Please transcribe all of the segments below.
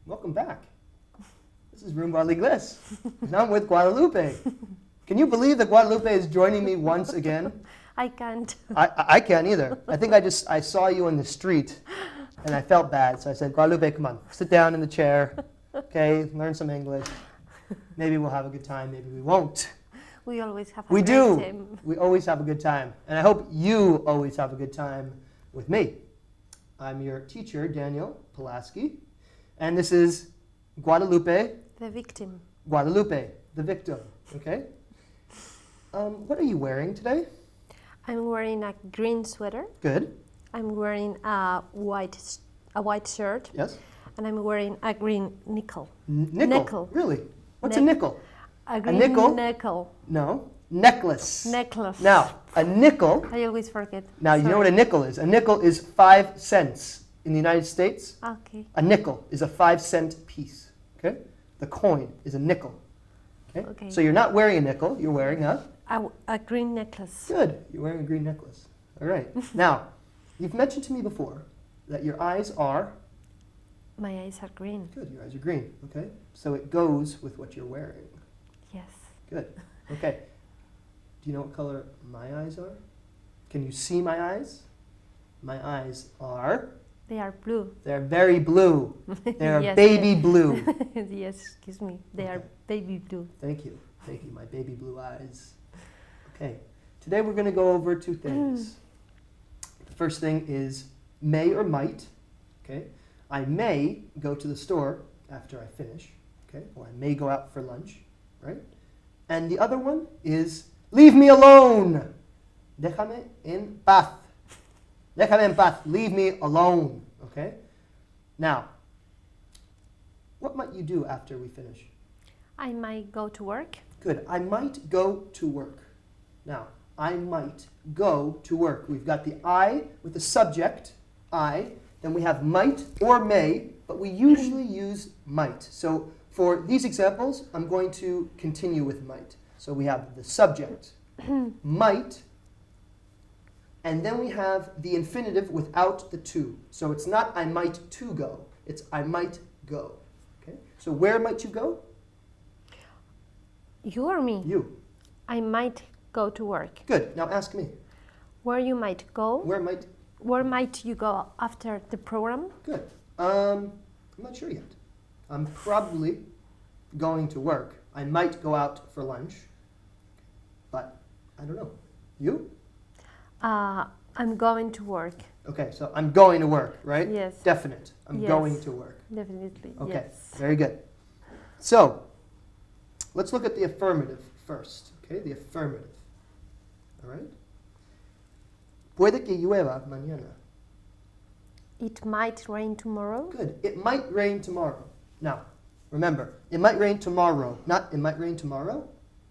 Welcome back. This is Rumba Ligles, and I'm with Guadalupe. Can you believe that Guadalupe is joining me once again? I can't. I can't either. I think I saw you in the street, and I felt bad, so I said, Guadalupe, come on, sit down in the chair, okay, learn some English. Maybe we'll have a good time, maybe we won't. We always have a We great do. time. We always have a good time, and I hope you always have a good time with me. I'm your teacher, Daniel Pulaski, and this is Guadalupe, The victim. Guadalupe, the victim, okay? What are you wearing today? I'm wearing a green sweater. Good, I'm wearing a white shirt, yes. and I'm wearing a green nickel. Nickel. Nickel. Really? What's a Nic- nickel? A green nickel? nickel. No. Necklace. Necklace. Now, a nickel, I always forget. now you know what a Sorry. nickel is. A nickel is 5 cents in the United States. Okay. A nickel is a 5-cent piece, okay? The coin is a nickel, okay? Okay. So you're not wearing a nickel, you're wearing A green necklace. good, you're wearing a green necklace. All right. Now, you've mentioned to me before that your eyes are, My eyes are green. good, your eyes are green, okay? So it goes with what you're wearing. Yes. Good. Okay. Do you know what color my eyes are? Can you see my eyes? My eyes are, They are blue. they're very blue. They're Yes, baby blue. Yes, excuse me. They are Okay. baby blue. Thank you. Thank you, my baby blue eyes. Okay. Today we're going to go over two things. The first thing is may or might. Okay. I may go to the store after I finish. Okay. Or I may go out for lunch. Right? And the other one is leave me alone. Déjame en paz. Déjame en paz. Leave me alone. Okay? Now, what might you do after we finish? I might go to work. Good. I might go to work. Now, I might go to work. We've got the I with the subject, I. Then we have might or may, but we usually use might. So for these examples, I'm going to continue with might. So we have the subject, might, and then we have the infinitive without the to. So it's not I might to go, it's I might go. Okay? So where might you go? You or me? You. I might go to work. Good. Now ask me. Where you might go? Where might you go after the program? Good. I'm not sure yet. I'm probably going to work. I might go out for lunch, but I don't know. You? I'm going to work. Okay, so I'm going to work, right? Yes. Definite. I'm Yes. going to work. Definitely. Okay, Yes. very good. So, let's look at the affirmative first. Okay, the affirmative. All right? Puede que llueva mañana. It might rain tomorrow. Good. It might rain tomorrow. Now, remember, it might rain tomorrow, not it might rain tomorrow,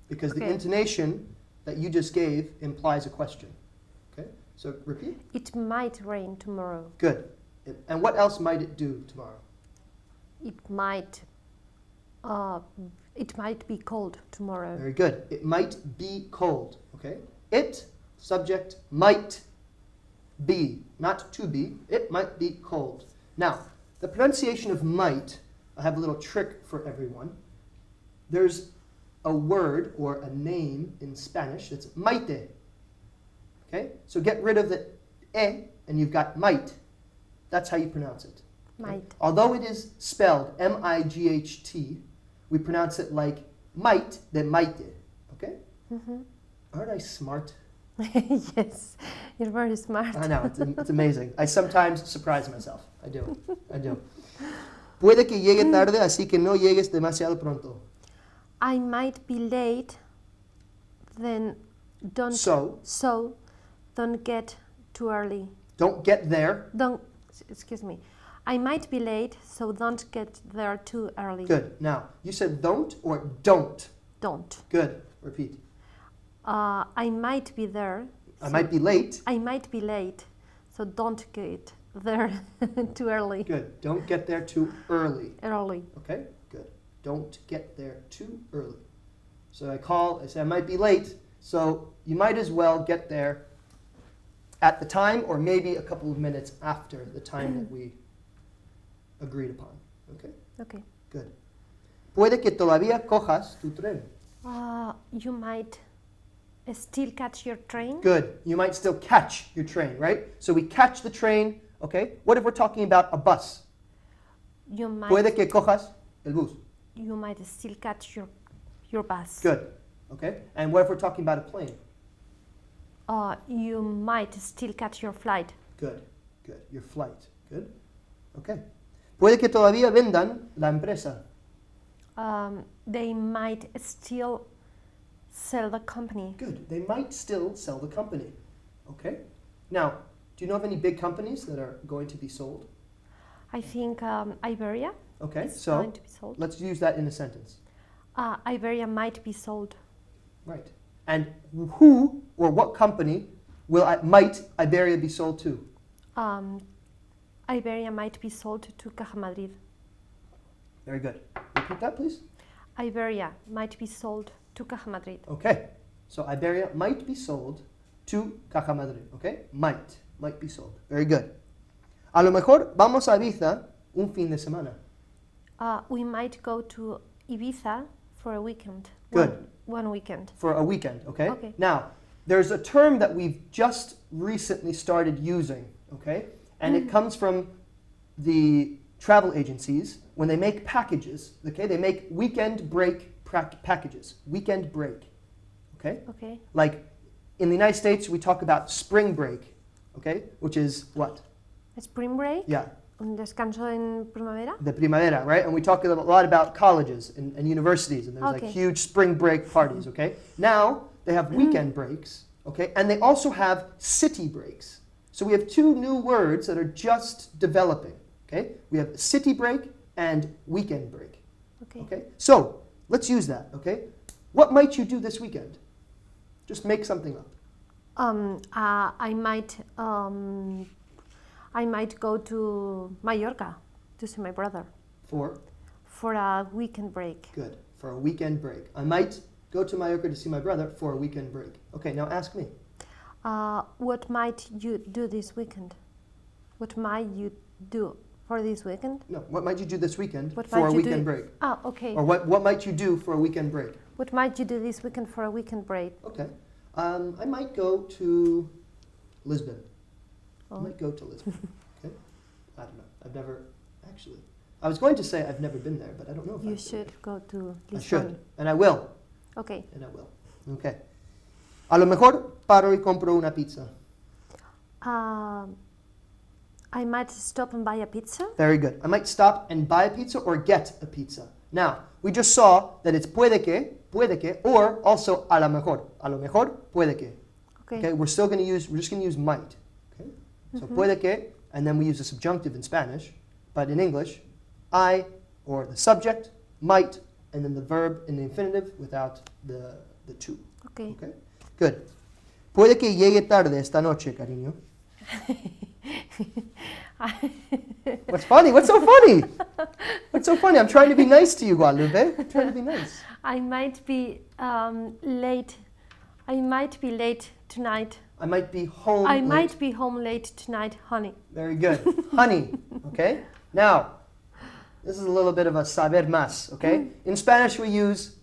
because the Okay. intonation that you just gave implies a question. Okay? So repeat. It might rain tomorrow. Good. And what else might it do tomorrow? It might be cold tomorrow. Very good. It might be cold. Okay? It, subject, might be, not to be. It might be cold. Now, the pronunciation of might, I have a little trick for everyone. There's a word or a name in Spanish that's maite. Okay? So get rid of the e and you've got might. That's how you pronounce it. okay? Might. Although it is spelled M-I-G-H-T, we pronounce it like might de maite. Okay? Mhm. Aren't I smart? Yes, you're very smart. I know, it's amazing. I sometimes surprise myself. I do. I do. Puede que llegue tarde, así que no llegues demasiado pronto. I might be late, then don't. So, Don't get too early. don't get there. Excuse me. I might be late, so don't get there too early. Good. Now, you said don't or don't. Don't. Good. Repeat. I might be there. I might be late. I might be late, so don't get there too early. Good. Don't get there too early. Early. Okay? Good. Don't get there too early. So I say I might be late, so you might as well get there at the time or maybe a couple of minutes after the time that we agreed upon. Okay, Okay. good. Puede que todavía cojas tu tren. You might still catch your train. Good. You might still catch your train, right? So we catch the train, okay? What if we're talking about a bus? You might. Puede que cojas el bus. You might still catch your bus. Good. Okay? And what if we're talking about a plane? You might still catch your flight. Good. Good. Your flight. Good. Okay. Puede que todavía vendan la empresa. They might still sell the company. Good. They might still sell the company. Okay? Now, do you know of any big companies that are going to be sold? I think Iberia Okay, is so going to be sold. let's use that in a sentence. Iberia might be sold. Right. And who or what company might Iberia be sold to? Iberia might be sold to Caja Madrid. Very good. Repeat that, please. Iberia might be sold to Caja Madrid. Okay. So Iberia might be sold to Caja Madrid. Okay? Might be sold. Very good. A lo mejor vamos a Ibiza un fin de semana. We might go to Ibiza for a weekend. Good. One weekend. For a weekend, okay? Okay. Now, there's a term that we've just recently started using, okay? And it comes from the travel agencies when they make packages, okay? They make weekend break packages. Weekend break, okay? Okay. Like in the United States, we talk about spring break, okay? Which is what? Spring break. Yeah, Un descanso en primavera. the primavera, right? And we talk a lot about colleges and universities, and there's like Okay. huge spring break parties, okay? Now they have weekend breaks, okay? And they also have city breaks. So we have two new words that are just developing, okay? We have city break and weekend break, Okay. okay? So let's use that, okay? What might you do this weekend? Just make something up. I might go to Mallorca to see my brother for a weekend break. Good, for a weekend break. I might go to Mallorca to see my brother for a weekend break. Okay, now ask me. What might you do this weekend? What might you do for this weekend? No, what might you do this weekend What for might a you do- weekend break? Okay. Or what might you do for a weekend break? What might you do this weekend for a weekend break? Okay. I might go to Lisbon. I Oh. might go to Lisbon. Okay. I don't know. I've never actually. I was going to say I've never been there, but I don't know if You I've been should go to there. I Lisbon. should, and I will, Okay. and I will. Okay. A lo mejor paro y compro una pizza. I might stop and buy a pizza. Very good. I might stop and buy a pizza or get a pizza. Now, we just saw that it's puede que, or also a lo mejor, puede que. Okay. Okay, we're just going to use might. Okay, so puede que, and then we use the subjunctive in Spanish, but in English, I, or the subject, might, and then the verb in the infinitive without the to. Okay. Okay, good. Puede que llegue tarde esta noche, cariño. What's funny? What's so funny? What's so funny? I'm trying to be nice to you, Guadalupe. I'm trying to be nice. I might be late. I might be late tonight. I might be home. I late. might be home late tonight, honey. Very good. Honey. Okay? Now, this is a little bit of a saber más. Okay? In Spanish, we use,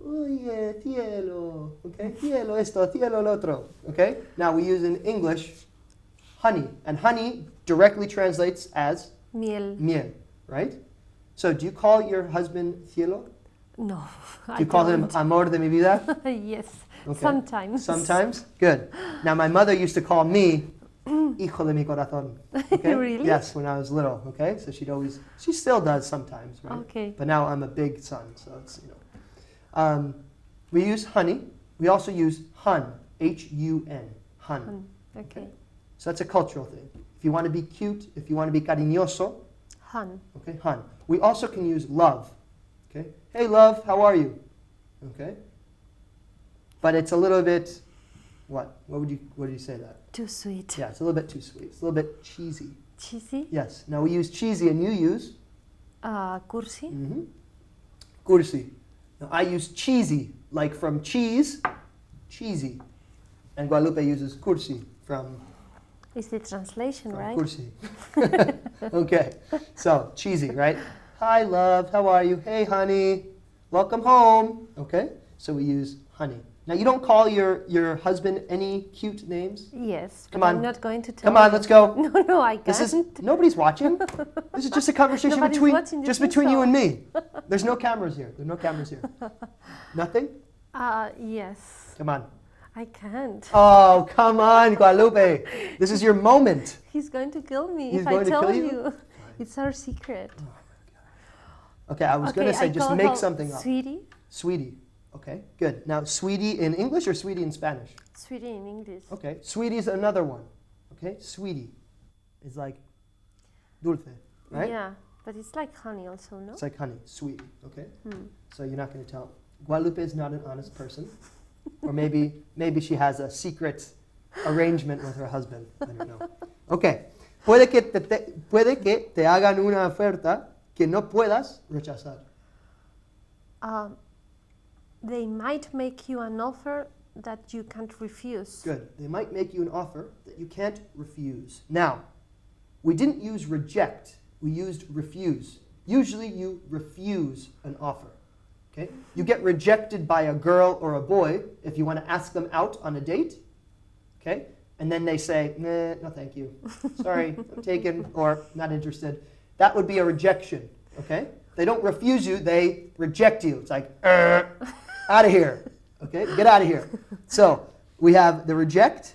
oye, cielo. Okay? Cielo esto, cielo lo otro. Okay? Now, we use in English, honey. And honey directly translates as Miel. miel. Right? So, do you call your husband cielo? No. Do you call him amor de mi vida? Yes. Okay. Sometimes. Sometimes? Good. Now, my mother used to call me hijo de mi corazón. Okay? Really? Yes, when I was little, okay? So she still does sometimes, right? Okay. But now I'm a big son, so it's, we use honey. We also use hun, H-U-N, hun. Okay. So that's a cultural thing. If you want to be cute, if you want to be cariñoso, Han. okay, hun. We also can use love, okay? Hey, love, how are you? Okay? But it's a little bit, what? What do you say that? Too sweet. Yeah, it's a little bit too sweet. It's a little bit cheesy. Cheesy. Yes. Now we use cheesy and you use? Cursi. Cursi. Now I use cheesy, like from cheese, cheesy. And Guadalupe uses cursi from Is the translation, right? cursi. Okay. So, cheesy, right? Hi, love. How are you? Hey, honey. Welcome home. Okay? So we use honey. Now, you don't call your husband any cute names? Yes, Come but on. I'm not going to tell Come on, you. let's go. No, I can't. This is nobody's watching. This is just a conversation Nobody's between watching, you just think between you so? and me. There's no cameras here. There's no cameras here. Nothing? Yes, Come on. I can't. Oh, come on, Guadalupe. This is your moment. He's going to kill me He's if I going to tell kill you. you? It's our secret. Okay, I was going to say I just call make her something up. Sweetie. Sweetie. Okay, good. Now, sweetie in English or sweetie in Spanish? Sweetie in English. Okay, sweetie is another one. Okay, sweetie is like dulce, right? Yeah, but it's like honey also, no? It's like honey, sweetie. Okay, Hmm. so you're not going to tell. Guadalupe is not an honest person, or maybe she has a secret arrangement with her husband. I don't know. Okay, puede que te hagan una oferta que no puedas rechazar. They might make you an offer that you can't refuse. Good. They might make you an offer that you can't refuse. Now, we didn't use reject. We used refuse. Usually you refuse an offer. Okay? You get rejected by a girl or a boy if you want to ask them out on a date. Okay? And then they say, nah, no thank you. Sorry, I'm taken or not interested. That would be a rejection. Okay? They don't refuse you, they reject you. It's like, out of here. Okay? Get out of here. So we have the reject,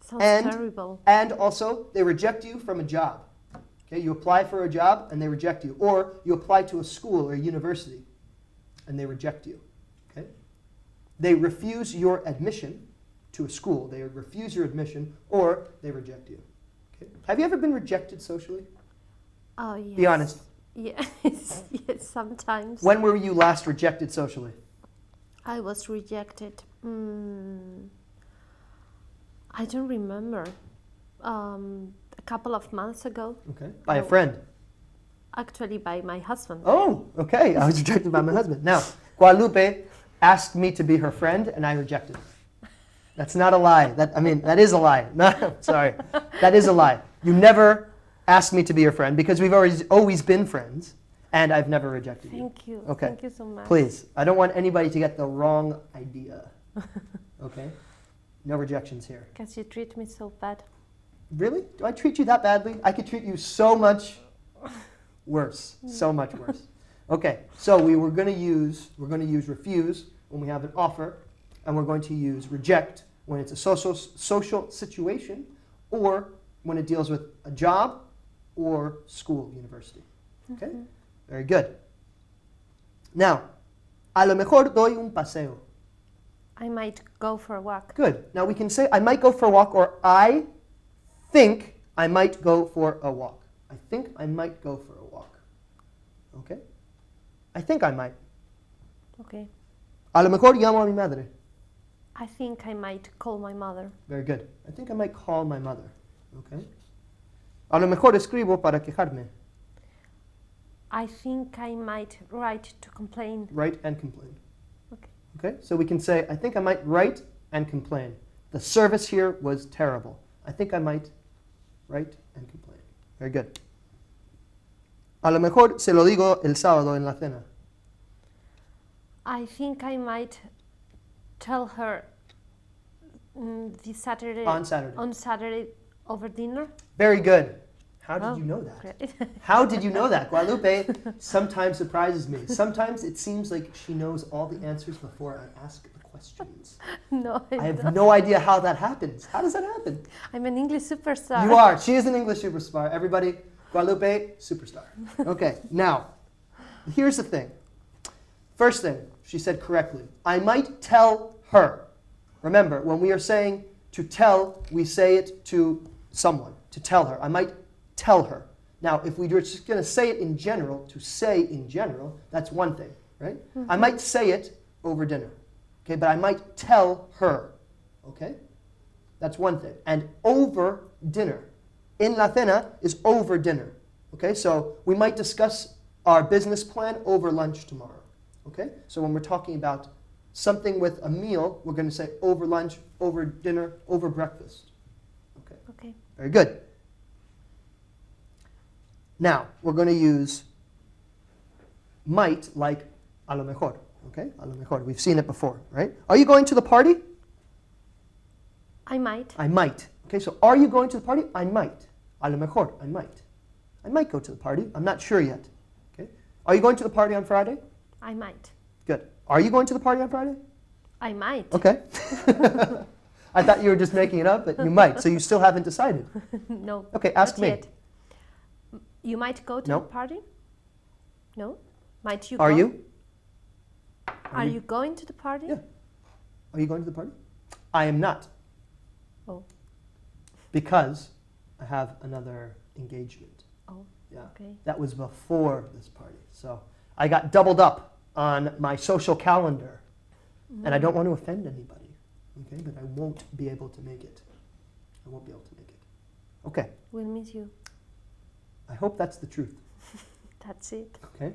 Sounds And- terrible. and also they reject you from a job. Okay? You apply for a job and they reject you. Or you apply to a school or a university and they reject you. Okay? They refuse your admission to a school. They refuse your admission or they reject you. Okay? Have you ever been rejected socially? Oh, yes. Be honest. Yes, yes, sometimes. When were you last rejected socially? I was rejected. I don't remember. A couple of months ago, Okay. By a No. friend. actually by my husband. Oh, okay. I was rejected by my husband. Now, Guadalupe asked me to be her friend, and I rejected. That's not a lie. That is a lie. No, sorry. That is a lie. You never asked me to be your friend because we've always been friends, and I've never rejected you. Thank you. Okay. Thank you so much. Please. I don't want anybody to get the wrong idea. Okay? No rejections here. Because you treat me so bad. Really? Do I treat you that badly? I could treat you so much worse. So much worse. Okay, so we're going to use refuse when we have an offer, and we're going to use reject when it's a social situation, or when it deals with a job or school, university. Okay? Very good. Now, a lo mejor doy un paseo. I might go for a walk. Good. Now we can say I might go for a walk, or I think I might go for a walk. I think I might go for a walk. Okay? I think I might. Okay. A lo mejor llamo a mi madre. I think I might call my mother. Very good. I think I might call my mother. Okay? A lo mejor escribo para quejarme. I think I might write to complain. Write and complain. Okay. Okay? So we can say I think I might write and complain. The service here was terrible. I think I might write and complain. Very good. A lo mejor se lo digo el sábado en la cena. I think I might tell her this Saturday. On Saturday. On Saturday over dinner. Very good. How did Oh, you know that? Great. How did you know that? Guadalupe sometimes surprises me. Sometimes it seems like she knows all the answers before I ask the questions. No, I have no idea how that happens. How does that happen? I'm an English superstar. You are. She is an English superstar. Everybody, Guadalupe, superstar. Okay, now, here's the thing. First thing, she said correctly. I might tell her. Remember, when we are saying to tell, we say it to someone, to tell her. I might tell her. Now, if we were just going to say it in general, to say in general, that's one thing, right? I might say it over dinner, okay? But I might tell her, okay? That's one thing. And over dinner. In la cena is over dinner, okay? So we might discuss our business plan over lunch tomorrow, okay? So when we're talking about something with a meal, we're going to say over lunch, over dinner, over breakfast, okay? Okay. Very good. Now, we're going to use might like a lo mejor. Okay, a lo mejor. We've seen it before, right? Are you going to the party? I might. I might. Okay, so are you going to the party? I might. A lo mejor. I might. I might go to the party. I'm not sure yet. Okay. Are you going to the party on Friday? I might. Good. Are you going to the party on Friday? I might. Okay. I thought you were just making it up, but you might. So you still haven't decided. No. Okay, ask not me. Yet. You might go to No. the party? No? Might you Are go? you? Are you going to the party? Yeah. Are you going to the party? I am not. Oh. Because I have another engagement. Oh. Yeah. Okay. That was before this party. So I got doubled up on my social calendar. And I don't want to offend anybody. Okay, but I won't be able to make it. I won't be able to make it. Okay. We'll miss you. I hope that's the truth. That's it. Okay.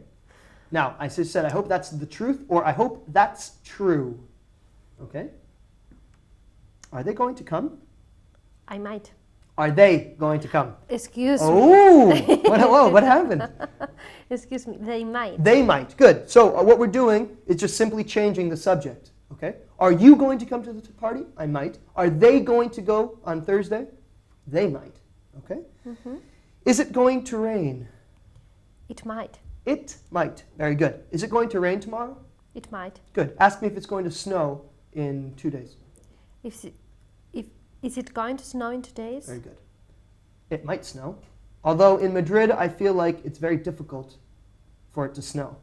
Now, I just said I hope that's the truth, or I hope that's true. Okay. Are they going to come? I might. Are they going to come? Excuse me. Oh, what happened? Excuse me. They might. They might. Good. So what we're doing is just simply changing the subject. Okay. Are you going to come to the party? I might. Are they going to go on Thursday? They might. Okay. Mm-hmm. Is it going to rain? It might. It might. Very good. Is it going to rain tomorrow? It might. Good. Ask me if it's going to snow in 2 days. Is it going to snow in 2 days? Very good. It might snow. Although in Madrid, I feel like it's very difficult for it to snow.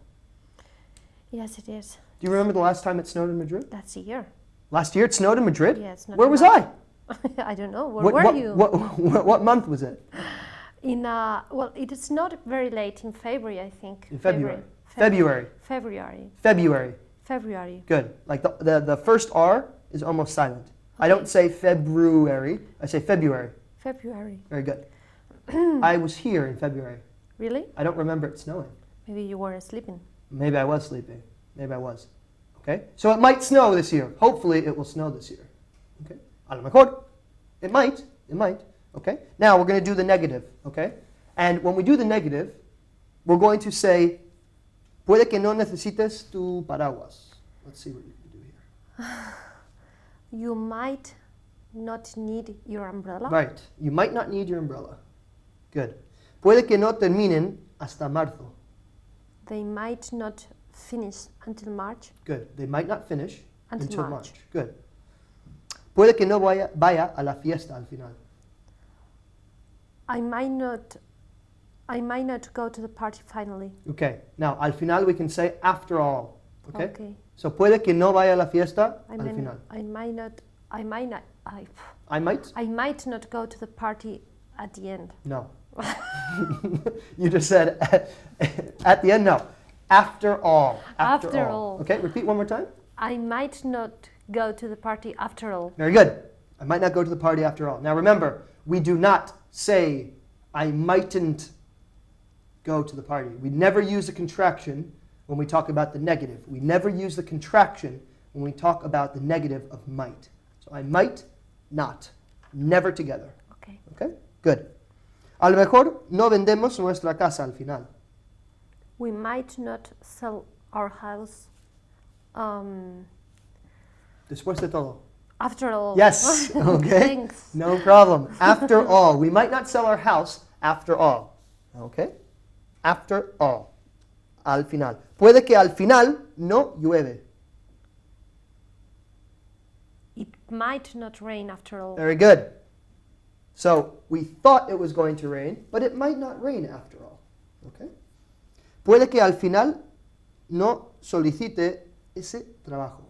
Yes, it is. Do you remember the last time it snowed in Madrid? That's a year. Last year it snowed in Madrid? Yes. Not Where was much. I? I don't know. Where were you? What month was it? Well, it is not very late in February, I think. In February. February. February. Good. Like the first R is almost silent. I don't say February. I say February. February. Very good. I was here in February. Really? I don't remember it snowing. Maybe you weren't sleeping. Maybe I was sleeping. Maybe I was. Okay? So it might snow this year. Hopefully it will snow this year. Okay? A lo mejor. It might. It might. Okay? Now we're going to do the negative. Okay? And when we do the negative, we're going to say, puede que no necesites tu paraguas. Let's see what you can do here. You might not need your umbrella. Right. You might not need your umbrella. Good. Puede que no terminen hasta marzo. They might not finish until March. Good. They might not finish Until March. Good. Puede que no vaya a la fiesta al final. I might not go to the party finally. Okay. Now, al final we can say after all. Okay? Okay. So puede que no vaya a la fiesta I al final. might not go to the party at the end. No. You just said at the end, no. After all. After all. Okay, repeat one more time. I might not go to the party after all. Very good. I might not go to the party after all. Now remember, we do not say I mightn't go to the party. We never use a contraction when we talk about the negative. We never use the contraction when we talk about the negative of might. So I might not. Never together. Okay. Okay? Good. A lo mejor no vendemos nuestra casa al final. We might not sell our house Después de todo. after all. Yes. Okay. Thanks. No problem. After all. We might not sell our house after all. Okay? After all. Al final. Puede que al final no llueve. It might not rain after all. Very good. So we thought it was going to rain, but it might not rain after all. Okay? Puede que al final no solicite ese trabajo.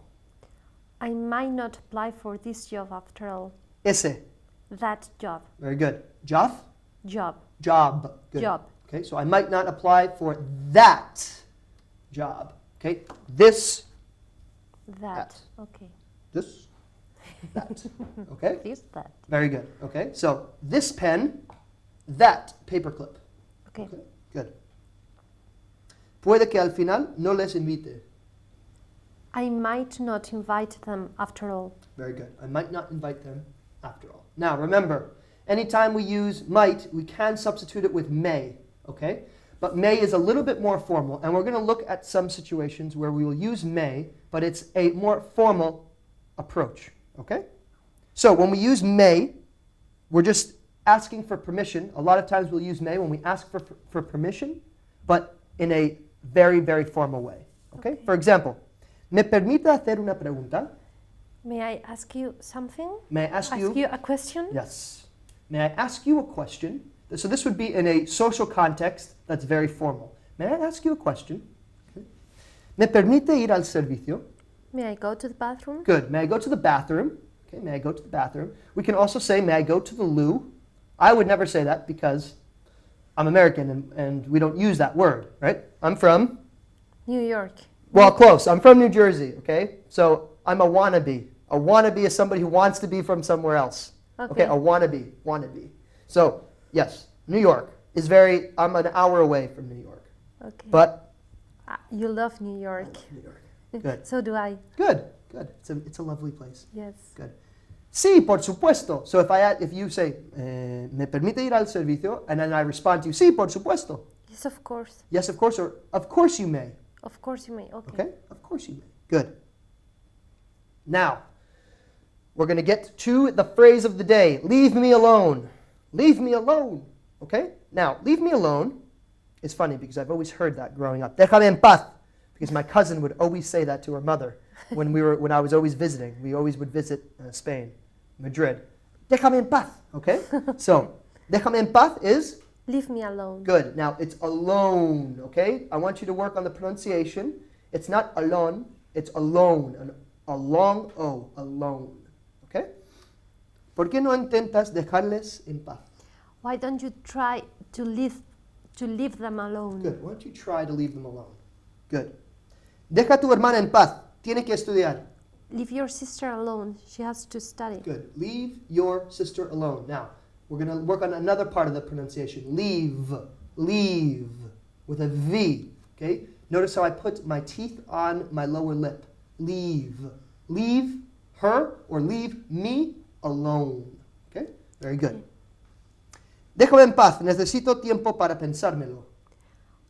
I might not apply for this job after all. Ese. That job. Very good. Job? Job. Job. Good. Job. Okay, so I might not apply for that job. Okay, this, That. Okay. this, that. Okay, This, that. very good. Okay, so this pen, that paperclip. Okay. Okay, good. Puede que al final no les invite. I might not invite them after all. Very good. I might not invite them after all. Now remember, anytime we use might, we can substitute it with may. Okay, but may is a little bit more formal, and we're going to look at some situations where we will use may, but it's a more formal approach, okay? So when we use may, we're just asking for permission. A lot of times we'll use may when we ask for permission, but in a very, very formal way, okay? Okay. For example, ¿me permite hacer una pregunta? May I ask you something? May I ask you? a question? Yes. May I ask you a question? So this would be in a social context that's very formal. May I ask you a question? Okay. ¿Me permite ir al servicio? May I go to the bathroom? Good. May I go to the bathroom? Okay, may I go to the bathroom? We can also say, may I go to the loo? I would never say that because I'm American and we don't use that word, right? I'm from, New York. well, close. I'm from New Jersey, okay? So I'm a wannabe. A wannabe is somebody who wants to be from somewhere else. Okay, a wannabe. So, yes, New York is I'm an hour away from New York. Okay. But You love New York. New York. Good. So do I. Good. It's a lovely place. Yes. Good. Sí, por supuesto. So if you say, ¿me permite ir al servicio? And then I respond to you, sí, por supuesto. Yes, of course. Yes, of course, or of course you may. Of course you may. Okay. Okay? Of course you may. Good. Now, we're going to get to the phrase of the day. Leave me alone. Leave me alone. Okay? Now, leave me alone is funny because I've always heard that growing up. Déjame en paz. Because my cousin would always say that to her mother when I was always visiting. We always would visit Spain, Madrid. Déjame en paz. Okay? So, déjame en paz is Leave me alone. good. Now, it's alone. Okay? I want you to work on the pronunciation. It's not alone. It's alone. A long O. Alone. Okay? ¿Por qué no intentas dejarles en paz? Why don't you try to leave them alone? Good. Why don't you try to leave them alone? Good. Deja tu hermana en paz. Tiene que estudiar. Leave your sister alone. She has to study. Good. Leave your sister alone. Now, we're going to work on another part of the pronunciation. Leave. Leave. With a V. Okay? Notice how I put my teeth on my lower lip. Leave. Leave her or leave me alone. Okay? Very good. Déjame en paz. Necesito tiempo para pensármelo.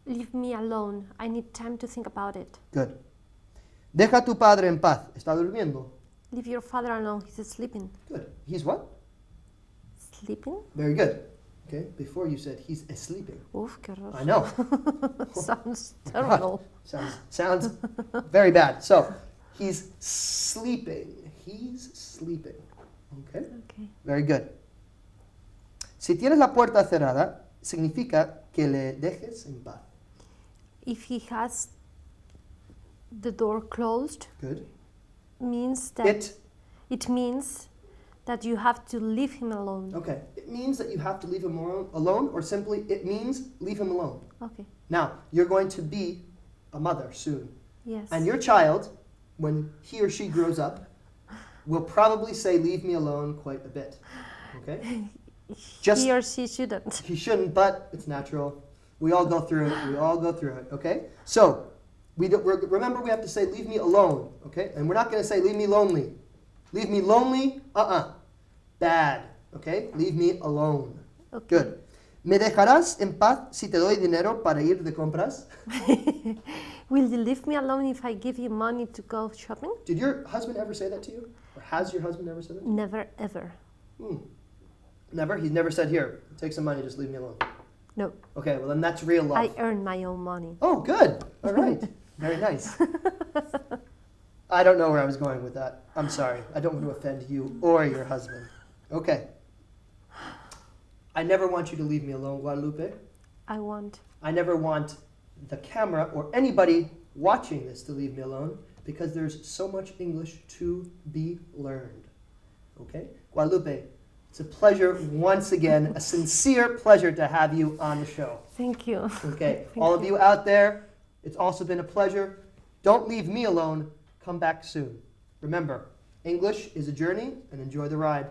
Leave me alone. I need time to think about it. Good. Deja tu padre en paz. Está durmiendo. Leave your father alone. He's sleeping. Good. He's what? Sleeping? Very good. Okay. Before you said he's sleeping. Oof, qué horror. I know. Sounds terrible. Sounds very bad. So he's sleeping. He's sleeping. Okay. Okay. Very good. Si tienes la puerta cerrada, significa que le dejes en paz. If he has the door closed, Good. means that it means that you have to leave him alone. Okay. It means that you have to leave him alone, or simply it means leave him alone. Okay. Now, you're going to be a mother soon. Yes. And your child, when he or she grows up, will probably say, leave me alone quite a bit. Okay? Just, he or she shouldn't. he shouldn't, but it's natural. We all go through it. Okay? So, remember we have to say, leave me alone. Okay? And we're not going to say, leave me lonely. Leave me lonely? Bad. Okay? Leave me alone. Okay. Good. ¿Me dejarás en paz si te doy dinero para ir de compras? Will you leave me alone if I give you money to go shopping? Did your husband ever say that to you? Or has your husband ever said that to you? Never, ever. Never? He's never said, here, take some money, just leave me alone. No. Okay, well then that's real love. I earn my own money. Oh, good. All right. Very nice. I don't know where I was going with that. I'm sorry. I don't want to offend you or your husband. Okay. I never want you to leave me alone, Guadalupe. I want. I never want the camera or anybody watching this to leave me alone because there's so much English to be learned. Okay? Guadalupe, it's a pleasure once again, a sincere pleasure to have you on the show. Thank you. Okay, all of you out there, it's also been a pleasure. Don't leave me alone. Come back soon. Remember, English is a journey and enjoy the ride.